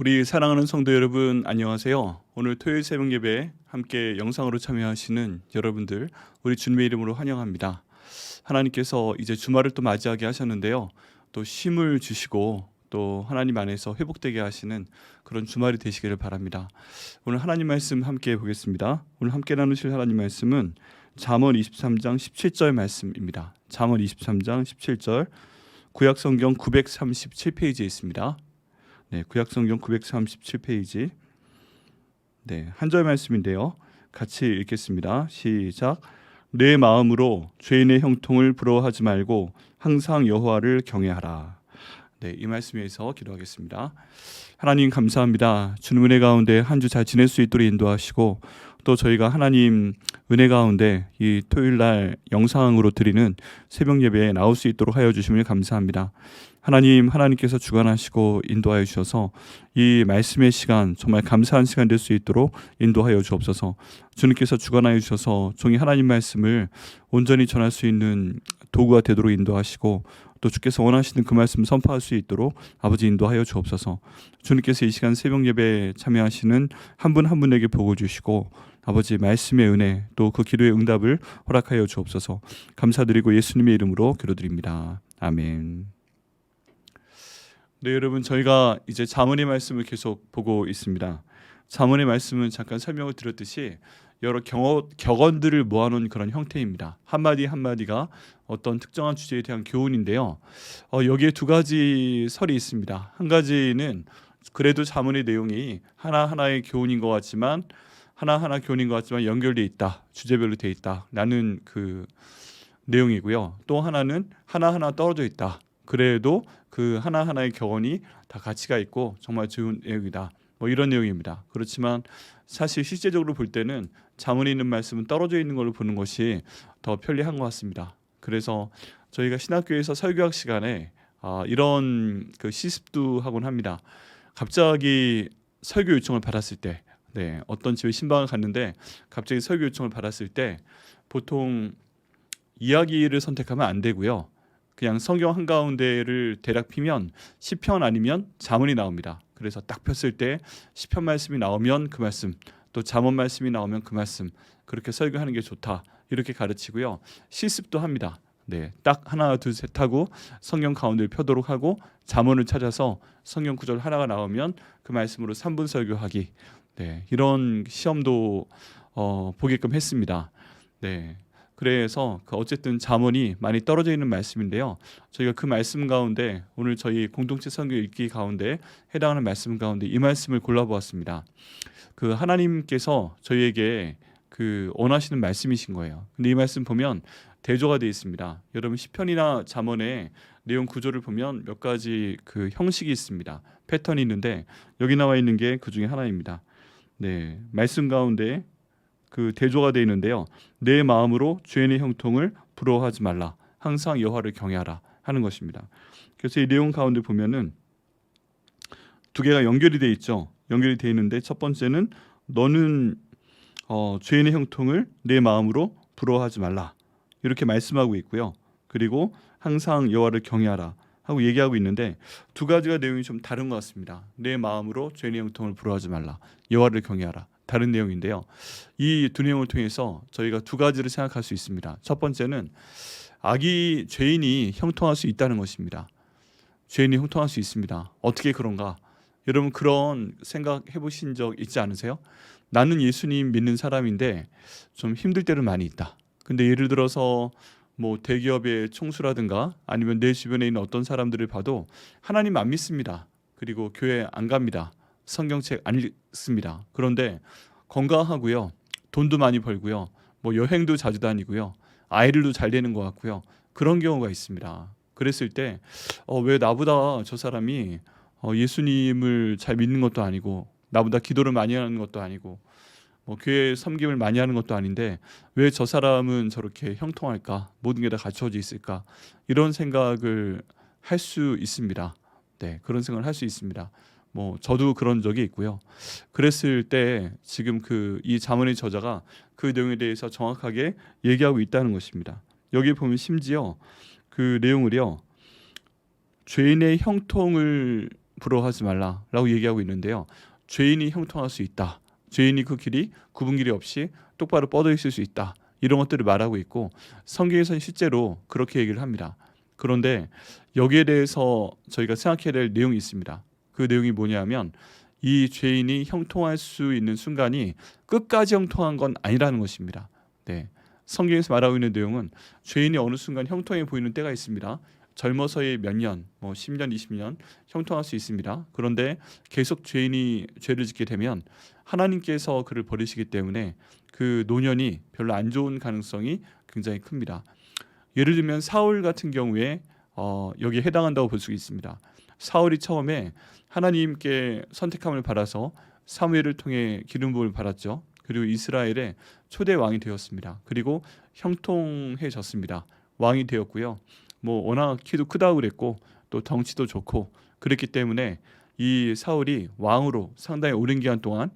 우리 사랑하는 성도 여러분, 안녕하세요. 오늘 토요일 새벽 예배 함께 영상으로 참여하시는 여러분들, 우리 주님의 이름으로 환영합니다. 하나님께서 이제 주말을 또 맞이하게 하셨는데요. 또 쉼을 주시고 또 하나님 안에서 회복되게 하시는 그런 주말이 되시기를 바랍니다. 오늘 하나님 말씀 함께 보겠습니다. 오늘 함께 나누실 하나님 말씀은 잠언 23장 17절 말씀입니다. 잠언 23장 17절, 구약성경 937페이지에 있습니다. 네, 구약성경 937페이지. 네, 한 절 말씀인데요. 같이 읽겠습니다. 시작. 내 마음으로 죄인의 형통을 부러워하지 말고 항상 여호와를 경외하라. 네, 이 말씀에서 기도하겠습니다. 하나님 감사합니다. 주님 은혜 가운데 한 주 잘 지낼 수 있도록 인도하시고 또 저희가 하나님 은혜 가운데 이 토요일 날 영상으로 드리는 새벽 예배에 나올 수 있도록 하여 주심을 감사합니다. 하나님께서 주관하시고 인도하여 주셔서 이 말씀의 시간 정말 감사한 시간 될 수 있도록 인도하여 주옵소서. 주님께서 주관하여 주셔서 종이 하나님 말씀을 온전히 전할 수 있는 도구가 되도록 인도하시고 또 주께서 원하시는 그 말씀 선포할 수 있도록 아버지 인도하여 주옵소서. 주님께서 이 시간 새벽 예배에 참여하시는 한 분 한 분에게 복을 주시고 아버지 말씀의 은혜 또 그 기도의 응답을 허락하여 주옵소서. 감사드리고 예수님의 이름으로 기도드립니다. 아멘. 네, 여러분, 저희가 이제 잠언의 말씀을 계속 보고 있습니다. 잠언의 말씀은 잠깐 설명을 드렸듯이 여러 격언들을 모아놓은 그런 형태입니다. 한마디 한마디가 어떤 특정한 주제에 대한 교훈인데요. 여기에 두 가지 설이 있습니다. 한 가지는 그래도 잠언의 내용이 하나하나의 교훈인 것 같지만 연결되어 있다, 주제별로 되어 있다 라는 그 내용이고요. 또 하나는 하나하나 떨어져 있다, 그래도 그 하나하나의 격언이 다 가치가 있고 정말 좋은 내용이다, 이런 내용입니다. 그렇지만 사실 실제적으로 볼 때는 잠언에 있는 말씀은 떨어져 있는 걸로 보는 것이 더 편리한 것 같습니다. 그래서 저희가 신학교에서 설교학 시간에 이런 그 시습도 하곤 합니다. 갑자기 설교 요청을 받았을 때, 어떤 집에 신방을 갔는데 갑자기 설교 요청을 받았을 때 보통 이야기를 선택하면 안 되고요. 그냥 성경 한가운데를 대략 피면 시편 아니면 잠언이 나옵니다. 그래서 딱 폈을 때 시편 말씀이 나오면 그 말씀, 또 잠언 말씀이 나오면 그 말씀, 그렇게 설교하는 게 좋다, 이렇게 가르치고요. 실습도 합니다. 딱 하나 둘 셋 하고 성경 가운데를 펴도록 하고 잠언을 찾아서 성경 구절 하나가 나오면 그 말씀으로 3분 설교하기, 이런 시험도 보게끔 했습니다. 그래서 어쨌든 잠언이 많이 떨어져 있는 말씀인데요. 저희가 그 말씀 가운데 오늘 저희 공동체 선교 읽기 가운데 해당하는 말씀 가운데 이 말씀을 골라보았습니다. 그 하나님께서 저희에게 그 원하시는 말씀이신 거예요. 근데 이 말씀 보면 대조가 되어 있습니다. 여러분 시편이나 잠언의 내용 구조를 보면 몇 가지 그 형식이 있습니다. 패턴이 있는데 여기 나와 있는 게 그 중에 하나입니다. 말씀 가운데 그 대조가 되어 있는데요. 내 마음으로 죄인의 형통을 부러워하지 말라. 항상 여호와를 경외하라 하는 것입니다. 그래서 이 내용 가운데 보면은 두 개가 연결이 되어 있죠. 연결이 되어 있는데 첫 번째는 너는 죄인의 형통을 내 마음으로 부러워하지 말라, 이렇게 말씀하고 있고요. 그리고 항상 여호와를 경외하라 하고 얘기하고 있는데 두 가지가 내용이 좀 다른 것 같습니다. 내 마음으로 죄인의 형통을 부러워하지 말라, 여호와를 경외하라, 다른 내용인데요. 이 두 내용을 통해서 저희가 두 가지를 생각할 수 있습니다. 첫 번째는 죄인이 형통할 수 있다는 것입니다. 죄인이 형통할 수 있습니다. 어떻게 그런가? 여러분 그런 생각 해보신 적 있지 않으세요? 나는 예수님 믿는 사람인데 좀 힘들 때는 많이 있다. 근데 예를 들어서 대기업의 총수라든가 아니면 내 주변에 있는 어떤 사람들을 봐도 하나님 안 믿습니다. 그리고 교회 안 갑니다. 성경책 안 읽습니다. 그런데 건강하고요, 돈도 많이 벌고요, 여행도 자주 다니고요, 아이들도 잘 되는 것 같고요, 그런 경우가 있습니다. 그랬을 때 왜 나보다 저 사람이 예수님을 잘 믿는 것도 아니고 나보다 기도를 많이 하는 것도 아니고 교회 섬김을 많이 하는 것도 아닌데 왜 저 사람은 저렇게 형통할까? 모든 게 다 갖춰져 있을까? 이런 생각을 할 수 있습니다. 그런 생각을 할 수 있습니다. 저도 그런 적이 있고요. 그랬을 때 지금 이 잠언의 저자가 그 내용에 대해서 정확하게 얘기하고 있다는 것입니다. 여기 보면 심지어 그 내용을요, 죄인의 형통을 부러워하지 말라라고 얘기하고 있는데요. 죄인이 형통할 수 있다. 죄인이 그 길이 굽은 길이 없이 똑바로 뻗어 있을 수 있다. 이런 것들을 말하고 있고 성경에서는 실제로 그렇게 얘기를 합니다. 그런데 여기에 대해서 저희가 생각해야 될 내용이 있습니다. 그 내용이 뭐냐면 이 죄인이 형통할 수 있는 순간이 끝까지 형통한 건 아니라는 것입니다. 네. 성경에서 말하고 있는 내용은 죄인이 어느 순간 형통해 보이는 때가 있습니다. 젊어서의 몇 년, 뭐 10년, 20년 형통할 수 있습니다. 그런데 계속 죄인이 죄를 짓게 되면 하나님께서 그를 버리시기 때문에 그 노년이 별로 안 좋은 가능성이 굉장히 큽니다. 예를 들면 사울 같은 경우에 여기에 해당한다고 볼 수 있습니다. 사울이 처음에 하나님께 선택함을 받아서 사무엘을 통해 기름 부음을 받았죠. 그리고 이스라엘의 초대 왕이 되었습니다. 그리고 형통해졌습니다. 왕이 되었고요. 뭐 워낙 키도 크다고 그랬고 또 덩치도 좋고 그랬기 때문에 이 사울이 왕으로 상당히 오랜 기간 동안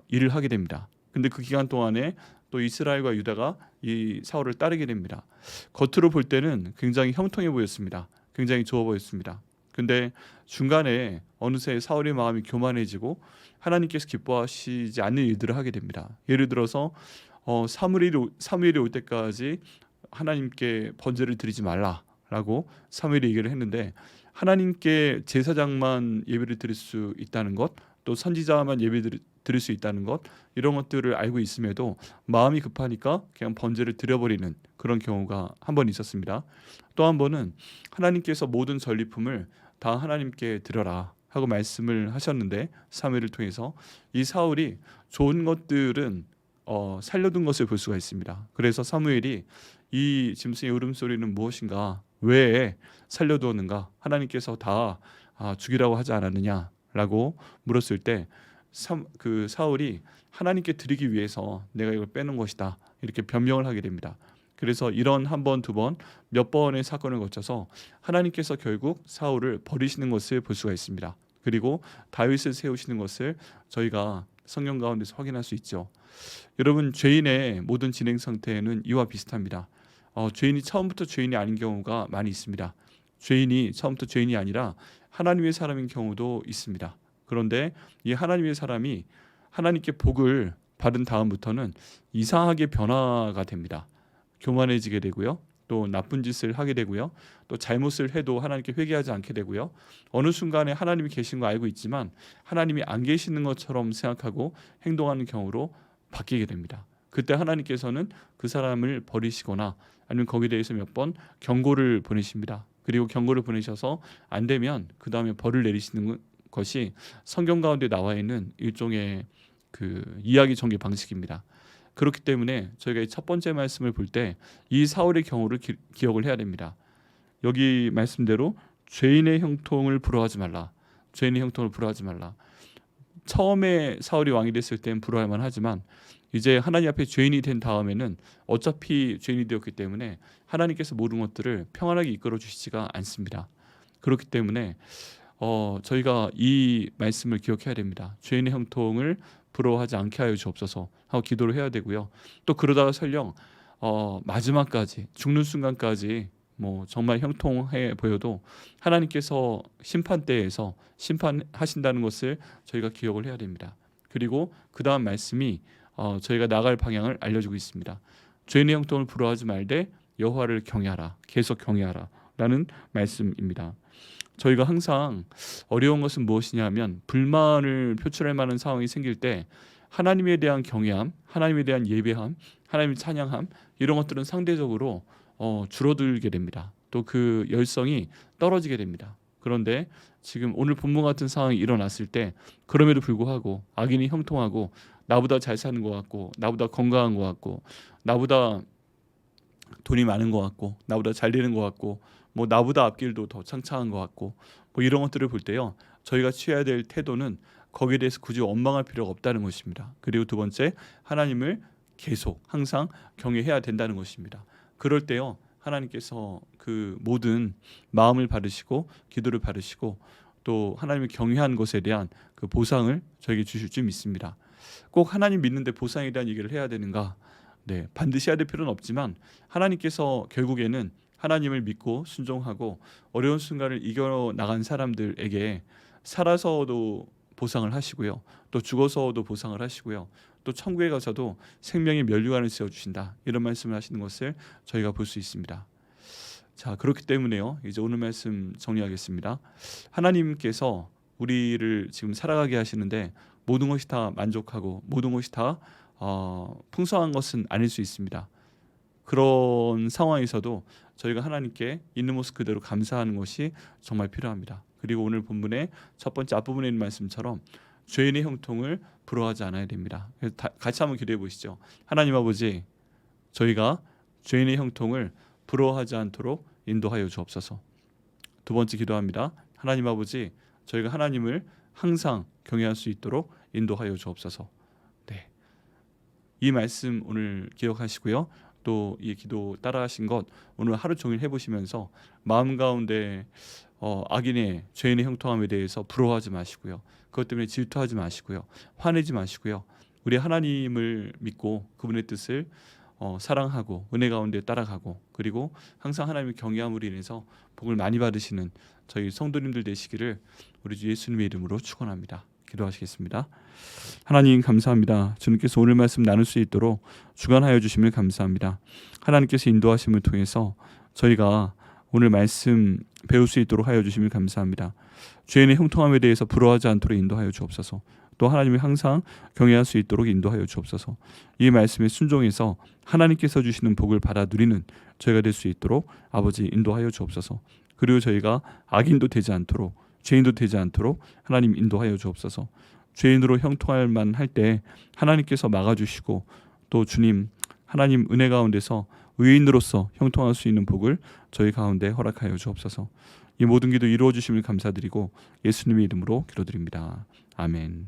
일을 하게 됩니다. 근데 그 기간 동안에 또 이스라엘과 유다가 이 사울을 따르게 됩니다. 겉으로 볼 때는 굉장히 형통해 보였습니다. 굉장히 좋아 보였습니다. 근데 중간에 어느새 사울의 마음이 교만해지고 하나님께서 기뻐하시지 않는 일들을 하게 됩니다. 예를 들어서 사무엘이 올 때까지 하나님께 번제를 드리지 말라라고 사무엘이 얘기를 했는데 하나님께 제사장만 예배를 드릴 수 있다는 것, 또 선지자만 예배를 드릴 수 있다는 것, 이런 것들을 알고 있음에도 마음이 급하니까 그냥 번제를 드려버리는 그런 경우가 한 번 있었습니다. 또 한 번은 하나님께서 모든 전리품을 다 하나님께 드려라 하고 말씀을 하셨는데 사무엘을 통해서 이 사울이 좋은 것들은 살려둔 것을 볼 수가 있습니다. 그래서 사무엘이 이 짐승의 울음소리는 무엇인가, 왜 살려두었는가, 하나님께서 다 죽이라고 하지 않았느냐라고 물었을 때 그 사울이 하나님께 드리기 위해서 내가 이걸 빼는 것이다 이렇게 변명을 하게 됩니다. 그래서 이런 한 번, 두 번, 몇 번의 사건을 거쳐서 하나님께서 결국 사울을 버리시는 것을 볼 수가 있습니다. 그리고 다윗을 세우시는 것을 저희가 성경 가운데서 확인할 수 있죠. 여러분, 죄인의 모든 진행 상태는 이와 비슷합니다. 죄인이 처음부터 죄인이 아닌 경우가 많이 있습니다. 죄인이 처음부터 죄인이 아니라 하나님의 사람인 경우도 있습니다. 그런데 이 하나님의 사람이 하나님께 복을 받은 다음부터는 이상하게 변화가 됩니다. 교만해지게 되고요. 또 나쁜 짓을 하게 되고요. 또 잘못을 해도 하나님께 회개하지 않게 되고요. 어느 순간에 하나님이 계신 거 알고 있지만 하나님이 안 계시는 것처럼 생각하고 행동하는 경우로 바뀌게 됩니다. 그때 하나님께서는 그 사람을 버리시거나 아니면 거기에 대해서 몇 번 경고를 보내십니다. 그리고 경고를 보내셔서 안 되면 그 다음에 벌을 내리시는 것이 성경 가운데 나와 있는 일종의 그 이야기 전개 방식입니다. 그렇기 때문에 저희가 이 첫 번째 말씀을 볼 때 이 사울의 경우를 기억을 해야 됩니다. 여기 말씀대로 죄인의 형통을 부러워하지 말라. 죄인의 형통을 부러워하지 말라. 처음에 사울이 왕이 됐을 때는 부러워할 만하지만 이제 하나님 앞에 죄인이 된 다음에는 어차피 죄인이 되었기 때문에 하나님께서 모든 것들을 평안하게 이끌어 주시지가 않습니다. 그렇기 때문에 저희가 이 말씀을 기억해야 됩니다. 죄인의 형통을 부러워하지 않게 하여 주옵소서 하고 기도를 해야 되고요. 또 그러다가 설령 마지막까지 죽는 순간까지 뭐 정말 형통해 보여도 하나님께서 심판대에서 심판하신다는 것을 저희가 기억을 해야 됩니다. 그리고 그 다음 말씀이 저희가 나갈 방향을 알려주고 있습니다. 죄인의 형통을 부러워하지 말되 여호와를 경외하라, 계속 경외하라 라는 말씀입니다. 저희가 항상 어려운 것은 무엇이냐면 불만을 표출할 만한 상황이 생길 때 하나님에 대한 경외함, 하나님에 대한 예배함, 하나님의 찬양함, 이런 것들은 상대적으로 줄어들게 됩니다. 또 그 열성이 떨어지게 됩니다. 그런데 지금 오늘 본문 같은 상황이 일어났을 때 그럼에도 불구하고 악인이 형통하고 나보다 잘 사는 것 같고 나보다 건강한 것 같고 나보다 돈이 많은 것 같고 나보다 잘 되는 것 같고 뭐 나보다 앞길도 더 창창한 것 같고 뭐 이런 것들을 볼 때요, 저희가 취해야 될 태도는 거기에 대해서 굳이 원망할 필요가 없다는 것입니다. 그리고 두 번째, 하나님을 계속 항상 경외해야 된다는 것입니다. 그럴 때요, 하나님께서 그 모든 마음을 받으시고 기도를 받으시고 또 하나님을 경외한 것에 대한 그 보상을 저에게 주실 줄 믿습니다. 꼭 하나님 믿는데 보상에 대한 얘기를 해야 되는가? 네, 반드시 해야 될 필요는 없지만 하나님께서 결국에는 하나님을 믿고 순종하고 어려운 순간을 이겨 나간 사람들에게 살아서도 보상을 하시고요. 또 죽어서도 보상을 하시고요. 또 천국에 가서도 생명의 면류관을 세워 주신다. 이런 말씀을 하시는 것을 저희가 볼 수 있습니다. 자, 그렇기 때문에요. 이제 오늘 말씀 정리하겠습니다. 하나님께서 우리를 지금 살아가게 하시는데 모든 것이 다 만족하고 모든 것이 다 풍성한 것은 아닐 수 있습니다. 그런 상황에서도 저희가 하나님께 있는 모습 그대로 감사하는 것이 정말 필요합니다. 그리고 오늘 본문의 첫 번째 앞부분에 있는 말씀처럼 죄인의 형통을 부러워하지 않아야 됩니다. 그래서 같이 한번 기도해 보시죠. 하나님 아버지, 저희가 죄인의 형통을 부러워하지 않도록 인도하여 주옵소서. 두 번째 기도합니다. 하나님 아버지, 저희가 하나님을 항상 경외할 수 있도록 인도하여 주옵소서. 네, 이 말씀 오늘 기억하시고요. 또 이 기도 따라하신 것 오늘 하루 종일 해보시면서 마음 가운데 악인의 죄인의 형통함에 대해서 부러워하지 마시고요. 그것 때문에 질투하지 마시고요. 화내지 마시고요. 우리 하나님을 믿고 그분의 뜻을 사랑하고 은혜 가운데 따라가고 그리고 항상 하나님을 경외함으로 인해서 복을 많이 받으시는 저희 성도님들 되시기를 우리 주 예수님의 이름으로 축원합니다. 기도하시겠습니다. 하나님 감사합니다. 주님께서 오늘 말씀 나눌 수 있도록 주관하여 주심을 감사합니다. 하나님께서 인도하심을 통해서 저희가 오늘 말씀 배울 수 있도록 하여 주심을 감사합니다. 죄인의 형통함에 대해서 부러워하지 않도록 인도하여 주옵소서. 또 하나님을 항상 경외할 수 있도록 인도하여 주옵소서. 이 말씀에 순종해서 하나님께서 주시는 복을 받아 누리는 저희가 될 수 있도록 아버지 인도하여 주옵소서. 그리고 저희가 악인도 되지 않도록 죄인도 되지 않도록 하나님 인도하여 주옵소서. 죄인으로 형통할 만할 때 하나님께서 막아주시고 또 주님 하나님 은혜 가운데서 의인으로서 형통할 수 있는 복을 저희 가운데 허락하여 주옵소서. 이 모든 기도 이루어 주심을 감사드리고 예수님의 이름으로 기도드립니다. 아멘.